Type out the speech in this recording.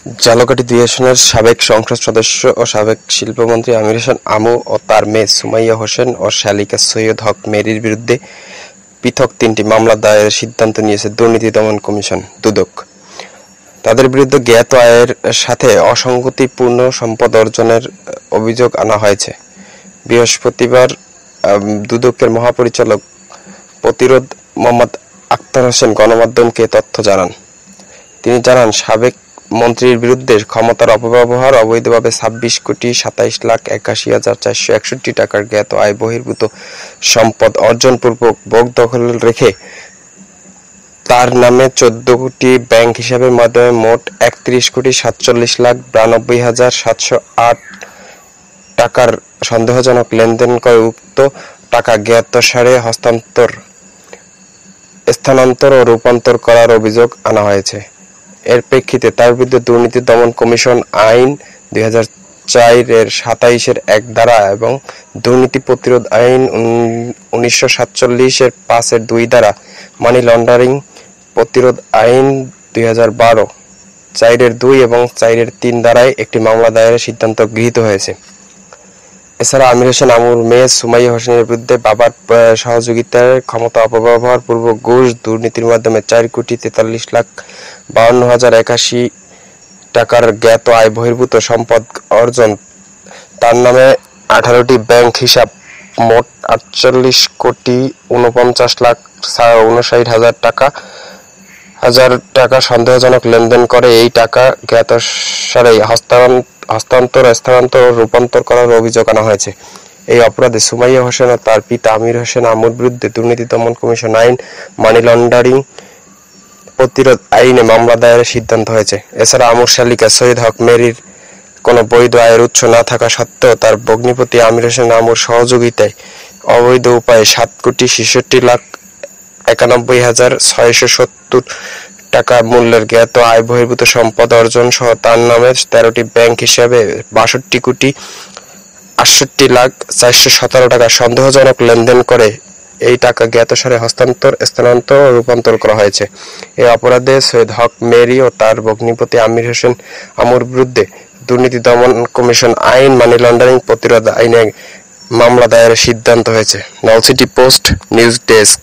ঝালকাঠি-২ আসনের সাবেক সংসদ সদস্য ও সাবেক শিল্পমন্ত্রী আমির হোসেন আমু ও তার মেয়ে সুমাইয়া হোসেন ও শালিকা সৈয়দ হক মেরির বিরুদ্ধে পৃথক ৩টি মামলা দায়েরের সিদ্ধান্ত নিয়েছে দুর্নীতি দমন কমিশন দুদক। তাদের বিরুদ্ধে জ্ঞাত আয়ের সাথে অসঙ্গতিপূর্ণ সম্পদ অর্জনের অভিযোগ আনা হয়েছে। বৃহস্পতিবার দুদকের মহাপরিচালক প্রতিরোধ মোহাম্মদ আখতার হোসেন গণমাধ্যমকে তথ্য জানান। তিনি জানান, সাবেক মন্ত্রীর বিরুদ্ধে ক্ষমতার অপব্যবহার, অবৈধভাবে ২৬,২৭,৮১,৪৬১ টাকার জ্ঞাত আয় বহির্ভূত সম্পদ অর্জনপূর্বক ভোগ দখলে রেখে তার নামে ১৪টি ব্যাংক হিসাবের মাধ্যমে মোট ৩১,৪৭,৯২,৭০৮ টাকার সন্দেহজনক লেনদেন করে উক্ত টাকা জ্ঞাতসারে স্থানান্তর ও রূপান্তর করার অভিযোগ আনা হয়েছে। এর প্রেক্ষিতে তার বিরুদ্ধে দুর্নীতি দমন কমিশন আইন ২০০৪-এর ২৭-এর ১ ধারা এবং দুর্নীতি প্রতিরোধ আইন ১৯৪৭-এর ৫-এর ২ ধারা, মানি লন্ডারিং প্রতিরোধ আইন ২০১২ ৪-এর ২ এবং ৪-এর ৩ ধারায় একটি মামলা দায়েরের সিদ্ধান্ত গৃহীত হয়েছে। এছাড়া আমির হোসেন আমুর মেয়ে সুমাইয়া হোসেনের বিরুদ্ধে বাবার সহযোগিতায় ক্ষমতা অপব্যবহার, পূর্ব ঘুষ, দুর্নীতির মাধ্যমে ৪,৪৩,৫২,০৮১ টাকার জ্ঞাত আয় বহির্ভূত সম্পদ অর্জন, তার নামে ১৮টি ব্যাংক হিসাব, মোট ৪৮,৫৯,৫৯,০০০ টাকা সন্দেহজনক লেনদেন করে এই টাকা জ্ঞাতসারে স্থানান্তর ও রূপান্তর করার অভিযোগ আনা হয়েছে। এই অপরাধে সুমাইয়া হোসেন ও তার পিতা আমির হোসেন আমুর বিরুদ্ধে দুর্নীতি দমন কমিশন আইন, মানি লন্ডারিং প্রতিরোধ আইনে মামলা দায়েরের সিদ্ধান্ত হয়েছে। এছাড়া আমুর শালিকা সৈয়দ হক মেরির কোনো বৈধ আয়ের উৎস না থাকা সত্ত্বেও তার ভগ্নিপতি আমির হোসেন আমুর সহযোগিতায় অবৈধ উপায়ে ৭,৬১,৯১,৬৭০ টাকা মূল্যের জ্ঞাত আয় বহির্ভূত সম্পদ অর্জন সহ তার নামে 13টি ব্যাংক হিসাবে ৬২,৬৮,৪১৭ টাকা সন্দেহজনক লেনদেন করে এই টাকা জ্ঞাতসারে স্থানান্তর ও রূপান্তর করা হয়েছে। এই অপরাধে সৈয়দ হক মেরি ও তার ভগ্নিপতি আমির হোসেন আমুর বিরুদ্ধে দুর্নীতি দমন কমিশন আইন, মানি লন্ডারিং প্রতিরোধ আইনে মামলা দায়েরের সিদ্ধান্ত হয়েছে। Nalchity post news desk.